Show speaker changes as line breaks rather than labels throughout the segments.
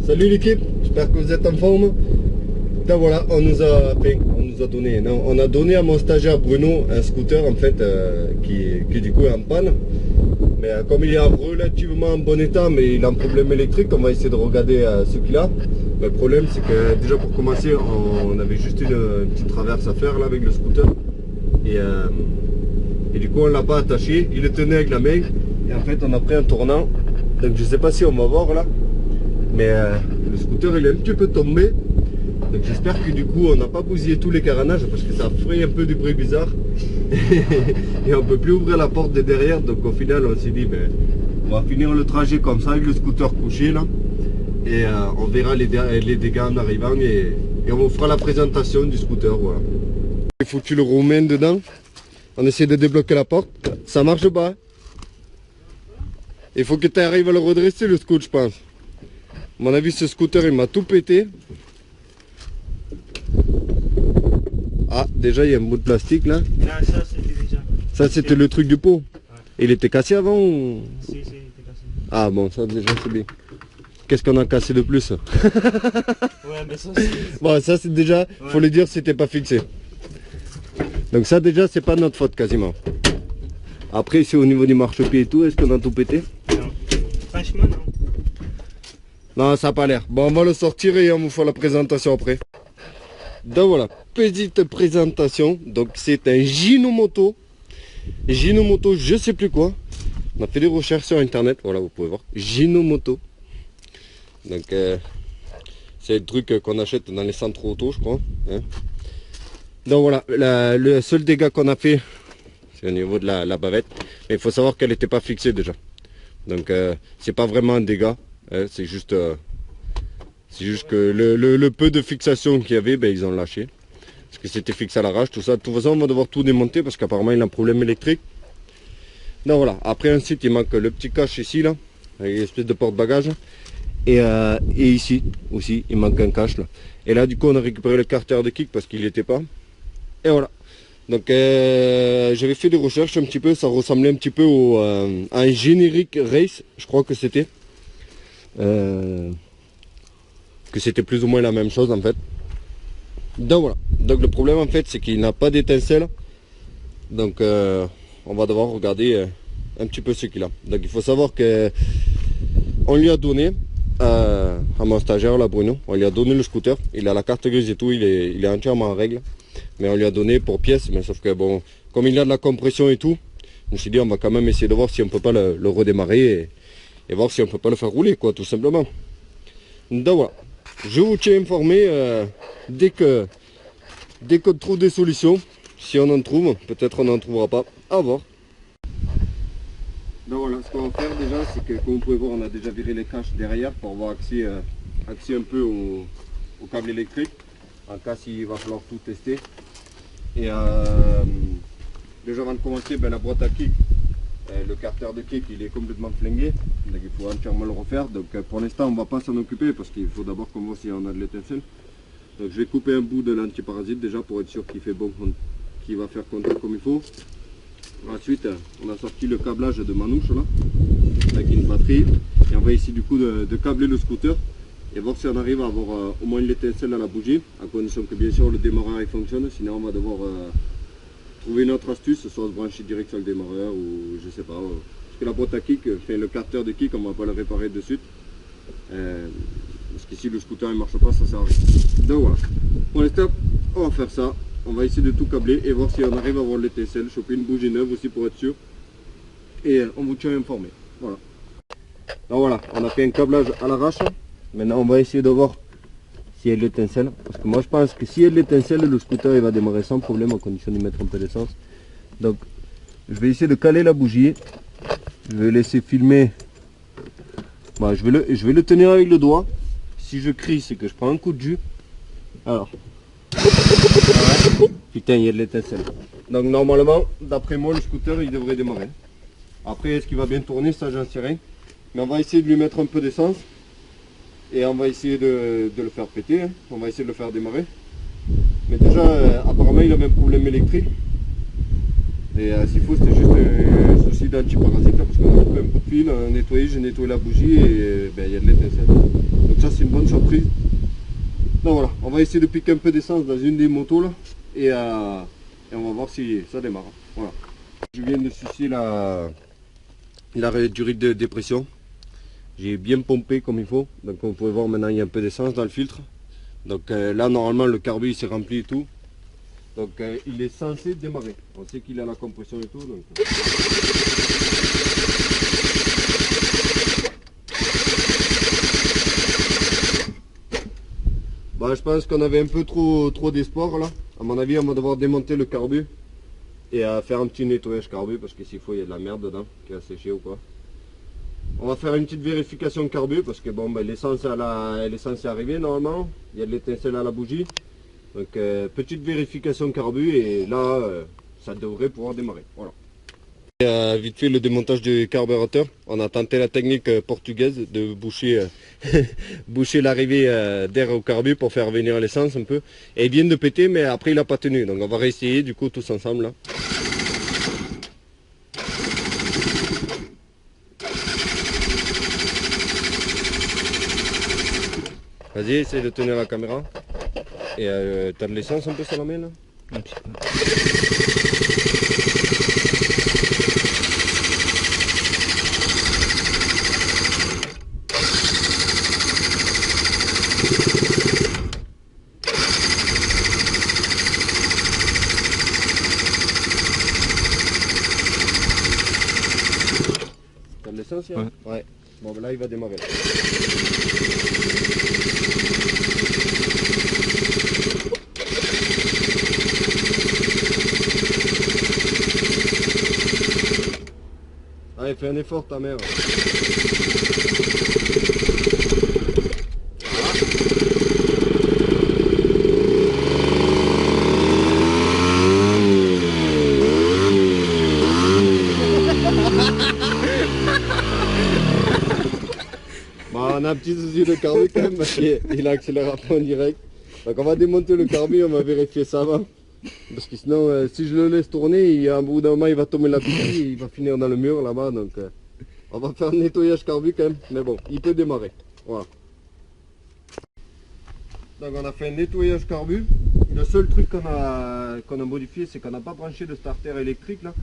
Salut l'équipe, j'espère que vous êtes en forme. Donc voilà, on nous a donné à mon stagiaire Bruno un scooter en fait qui du coup est en panne. Mais comme il est relativement en bon état mais il a un problème électrique, on va essayer de regarder ce qu'il a. Le problème c'est que déjà pour commencer on avait juste une petite traverse à faire là avec le scooter. Et du coup on l'a pas attaché, il le tenait avec la main et en fait on a pris un tournant. Donc je sais pas si on va voir là. Mais le scooter il est un petit peu tombé. Donc j'espère que du coup on n'a pas bousillé tous les carénages parce que ça ferait un peu du bruit bizarre. Et on peut plus ouvrir la porte de derrière. Donc au final on s'est dit ben, on va finir le trajet comme ça avec le scooter couché là. Et on verra les dégâts en arrivant et on vous fera la présentation du scooter. Voilà. J'ai foutu le roumain dedans. On essaie de débloquer la porte. Ça marche pas. Il faut que tu arrives à le redresser le scooter je pense. À mon avis ce scooter il m'a tout pété. Ah déjà il y a un bout de plastique là.
Non, ça c'était déjà.
Ça c'était le truc du pot. Ouais. Il était cassé avant ou...
Si, il était cassé.
Ah bon ça déjà c'est bien. Qu'est-ce qu'on a cassé de plus?
Ouais mais ça c'est...
Bon ça c'est déjà, ouais. Faut le dire, c'était pas fixé. Donc ça déjà c'est pas notre faute quasiment. Après c'est au niveau du marchepied et tout, est-ce qu'on a tout pété?
Non. Franchement non.
Non ça n'a pas l'air. Bon on va le sortir et on vous fera la présentation après. Donc voilà, petite présentation. Donc c'est un Ginomoto. Ginomoto je sais plus quoi. On a fait des recherches sur internet, voilà vous pouvez voir. Ginomoto. Donc c'est le truc qu'on achète dans les centres auto je crois. Hein. Donc voilà, le seul dégât qu'on a fait, c'est au niveau de la bavette. Mais il faut savoir qu'elle n'était pas fixée déjà. Donc c'est pas vraiment un dégât. Hein, c'est juste que le peu de fixation qu'il y avait, ben, ils ont lâché. Parce que c'était fixé à l'arrache, tout ça. De toute façon, on va devoir tout démonter parce qu'apparemment il a un problème électrique. Donc voilà, après ensuite il manque le petit cache ici, là, avec l'espèce de porte-bagages. Et ici aussi, il manque un cache là. Et là, du coup, on a récupéré le carter de kick parce qu'il n'y était pas. Et voilà. Donc j'avais fait des recherches un petit peu, ça ressemblait un petit peu à un générique race, je crois que c'était. Que c'était plus ou moins la même chose en fait. Donc voilà. Donc le problème en fait c'est qu'il n'a pas d'étincelle. Donc on va devoir regarder un petit peu ce qu'il a. Donc il faut savoir que on lui a donné à mon stagiaire là Bruno, on lui a donné le scooter. Il a la carte grise et tout, il est entièrement en règle. Mais on lui a donné pour pièces, mais sauf que bon, comme il a de la compression et tout, je me suis dit on va quand même essayer de voir si on peut pas le redémarrer et voir si on peut pas le faire rouler quoi tout simplement. Donc voilà. Je vous tiens informé dès qu'on trouve des solutions. Si on en trouve, peut-être on n'en trouvera pas. À voir. Donc voilà, ce qu'on va faire déjà, c'est que comme vous pouvez voir, on a déjà viré les caches derrière pour avoir accès un peu au câble électrique. En cas s'il va falloir tout tester. Et déjà avant de commencer, ben, la boîte à kick. Le carter de kick il est complètement flingué, donc il faut entièrement le refaire. Donc pour l'instant on va pas s'en occuper parce qu'il faut d'abord qu'on voit si on a de l'étincelle. Donc je vais couper un bout de l'antiparasite déjà pour être sûr qu'il fait bon, qu'il va faire contact comme il faut. Ensuite on a sorti le câblage de manouche là avec une batterie et on va essayer du coup de câbler le scooter et voir si on arrive à avoir au moins l'étincelle à la bougie, à condition que bien sûr le démarreur fonctionne, sinon on va devoir trouver une autre astuce, soit se brancher direct sur le démarreur ou je sais pas. Parce que la boîte à kick, enfin, le carter de kick, on va pas le réparer de suite. Parce qu'ici le scooter il marche pas, ça sert à rien. Donc voilà. Pour l'instant, on va faire ça. On va essayer de tout câbler et voir si on arrive à avoir l'étincelle. Choper une bougie neuve aussi pour être sûr. Et on vous tient informé. Voilà. Donc voilà, on a fait un câblage à l'arrache. Maintenant on va essayer de voir s'il y a de l'étincelle, parce que moi je pense que s'il y a de l'étincelle, le scooter il va démarrer sans problème à condition de mettre un peu d'essence. Donc je vais essayer de caler la bougie, je vais laisser filmer, bon, je vais le tenir avec le doigt. Si je crie c'est que je prends un coup de jus. Alors, putain il y a de l'étincelle. Donc normalement, d'après moi le scooter il devrait démarrer. Après est-ce qu'il va bien tourner, ça j'en sais rien. Mais on va essayer de lui mettre un peu d'essence. Et on va essayer de le faire péter, hein. On va essayer de le faire démarrer. Mais déjà, apparemment il avait un problème électrique. Et s'il faut, c'était juste un aussi d'antiparasite, parce qu'on a pris un coup de fil, nettoyé, j'ai nettoyé la bougie et il y a de l'étincelle. Donc ça c'est une bonne surprise. Donc voilà, on va essayer de piquer un peu d'essence dans une des motos là, et on va voir si ça démarre. Voilà. Je viens de sucer la durite de dépression. J'ai bien pompé comme il faut, donc on peut voir maintenant il y a un peu d'essence dans le filtre. Donc là normalement le carbu s'est rempli et tout. Donc il est censé démarrer. On sait qu'il a la compression et tout. Donc... Bah, je pense qu'on avait un peu trop d'espoir là. À mon avis on va devoir démonter le carbu et faire un petit nettoyage carbu parce que s'il faut il y a de la merde dedans qui a séché ou quoi. On va faire une petite vérification carbu parce que bon, l'essence elle est censée arriver normalement. Il y a de l'étincelle à la bougie. Donc petite vérification carbu et là ça devrait pouvoir démarrer. Voilà. Vite fait le démontage du carburateur. On a tenté la technique portugaise de boucher, boucher l'arrivée d'air au carbu pour faire venir l'essence un peu. Et il vient de péter mais après il n'a pas tenu. Donc on va réessayer du coup tous ensemble là. Vas-y, essaye de tenir la caméra. Et t'as de l'essence un peu sur la main là?
Un petit peu.
T'as de l'essence là? Ouais. Bon ben là il va démarrer. Allez, fais un effort ta mère. Bon, on a un petit souci de carbu quand même parce qu'il a accéléré à fond direct. Donc on va démonter le carbu, on va vérifier ça avant. Parce que sinon, si je le laisse tourner, à un bout d'un moment il va tomber la bougie et il va finir dans le mur là-bas. Donc on va faire un nettoyage carbu quand même. Mais bon, il peut démarrer. Voilà. Donc on a fait un nettoyage carbu. Le seul truc qu'on a modifié, c'est qu'on n'a pas branché de starter électrique là.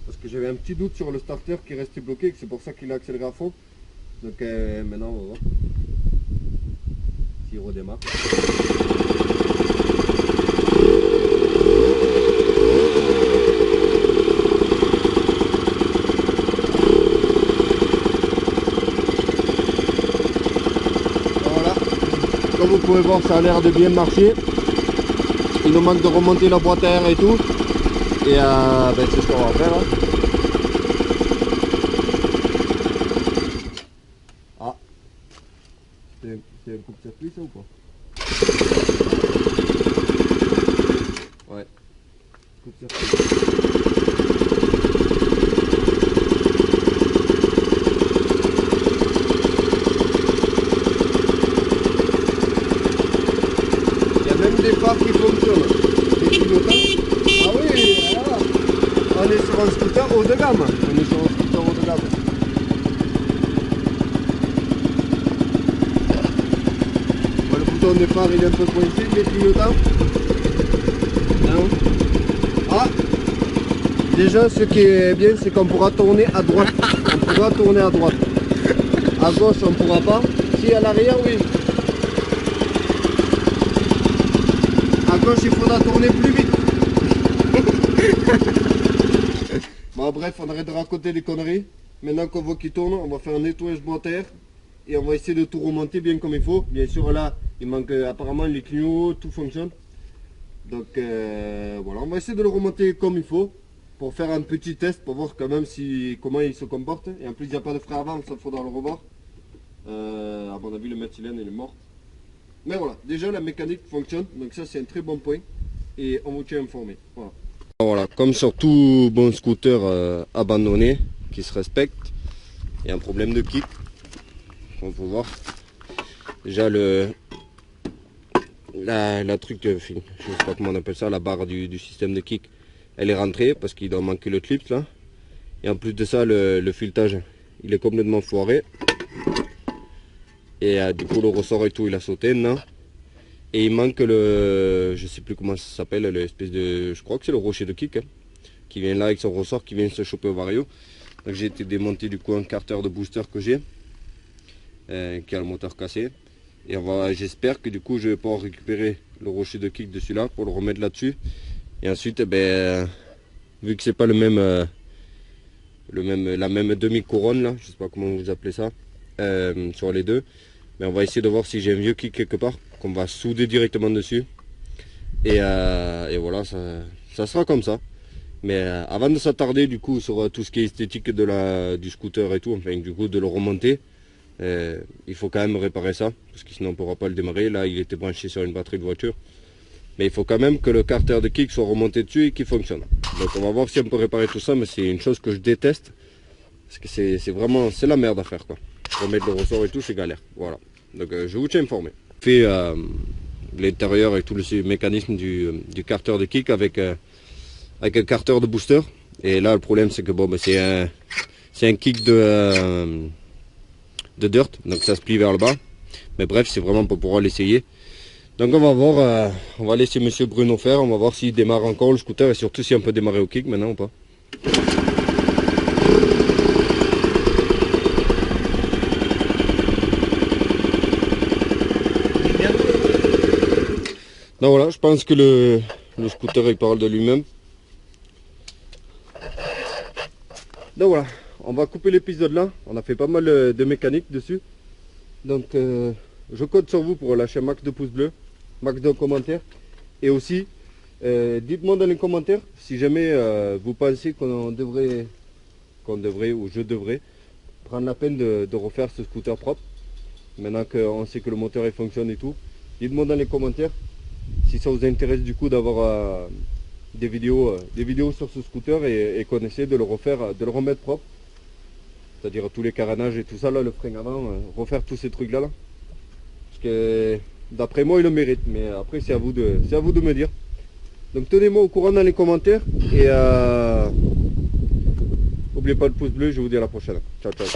Parce que j'avais un petit doute sur le starter qui restait bloqué et c'est pour ça qu'il a accéléré à fond. Donc maintenant on va voir s'il redémarre. Voilà, comme vous pouvez voir ça a l'air de bien marcher. Il nous manque de remonter la boîte à air et tout. Et c'est ce qu'on va faire. Hein. Ah, c'est un coup de circuit ça ou pas? Ouais, coup de circuit. Il y a même des phares qui fonctionnent. Des clignotants. Ah oui, voilà. On est sur un scooter haut de gamme. On est sur un scooter haut de gamme. Le bouton de départ il est un peu coincé, les clignotants. Ah, déjà ce qui est bien c'est qu'on pourra tourner à droite. On pourra tourner à droite. À gauche on ne pourra pas. Si à l'arrière oui. À gauche il faudra tourner plus vite. Bon bref, on arrête de raconter des conneries. Maintenant qu'on voit qu'il tourne, on va faire un nettoyage boîte à air. Et on va essayer de tout remonter bien comme il faut. Bien sûr là, il manque apparemment les clignots, tout fonctionne. Donc voilà, on va essayer de le remonter comme il faut. Pour faire un petit test, pour voir quand même comment il se comporte. Et en plus il n'y a pas de frein avant, ça il faudra le revoir. À mon avis le méthylène il est mort. Mais voilà, déjà la mécanique fonctionne. Donc ça c'est un très bon point. Et on vous tient informé. Voilà. Voilà, comme sur tout bon scooter abandonné, qui se respecte, il y a un problème de kick. On peut voir. Déjà la truc, je sais pas comment on appelle ça, la barre du système de kick, elle est rentrée parce qu'il doit manquer le clip là. Et en plus de ça, le filetage, il est complètement foiré. Et du coup, le ressort et tout, il a sauté maintenant. Et il manque je sais plus comment ça s'appelle, l'espèce de, je crois que c'est le rocher de kick, hein, qui vient là avec son ressort, qui vient se choper au vario. Donc j'ai été démonter du coup un carter de booster que j'ai, qui a le moteur cassé. Et j'espère que du coup je vais pouvoir récupérer le rocher de kick dessus là pour le remettre là-dessus. Et ensuite, vu que c'est pas la même demi-couronne là, je sais pas comment vous appelez ça, sur les deux, mais on va essayer de voir si j'ai un vieux kick quelque part qu'on va souder directement dessus. Et voilà, ça sera comme ça. Mais avant de s'attarder du coup sur tout ce qui est esthétique du scooter et tout, enfin du coup de le remonter, il faut quand même réparer ça, parce que sinon on ne pourra pas le démarrer. Là il était branché sur une batterie de voiture. Mais il faut quand même que le carter de kick soit remonté dessus et qu'il fonctionne. Donc on va voir si on peut réparer tout ça, mais c'est une chose que je déteste. Parce que c'est vraiment, c'est la merde à faire quoi. Remettre le ressort et tout, c'est galère. Voilà. Donc je vous tiens informé. Je fais l'intérieur et tout le mécanisme du carter de kick avec un carter de booster. Et là le problème c'est que bon, c'est un kick de dirt, donc ça se plie vers le bas. Mais bref, c'est vraiment pour pouvoir l'essayer. Donc on va voir, on va laisser monsieur Bruno faire, on va voir s'il démarre encore le scooter et surtout si on peut démarrer au kick maintenant ou pas. Donc voilà, je pense que le scooter il parle de lui-même. Donc voilà, on va couper l'épisode là, on a fait pas mal de mécanique dessus. Donc je compte sur vous pour lâcher un max de pouces bleus, max de commentaires. Et aussi, dites-moi dans les commentaires si jamais vous pensez qu'on devrait ou je devrais prendre la peine de refaire ce scooter propre. Maintenant qu'on sait que le moteur il fonctionne et tout. Dites-moi dans les commentaires si ça vous intéresse du coup d'avoir des vidéos sur ce scooter et qu'on essaie de le refaire, de le remettre propre. C'est-à-dire tous les carénages et tout ça là, le frein avant, refaire tous ces trucs là. Parce que d'après moi il le mérite, mais après c'est à vous de me dire. Donc tenez-moi au courant dans les commentaires et n'oubliez pas le pouce bleu, je vous dis à la prochaine. Ciao ciao.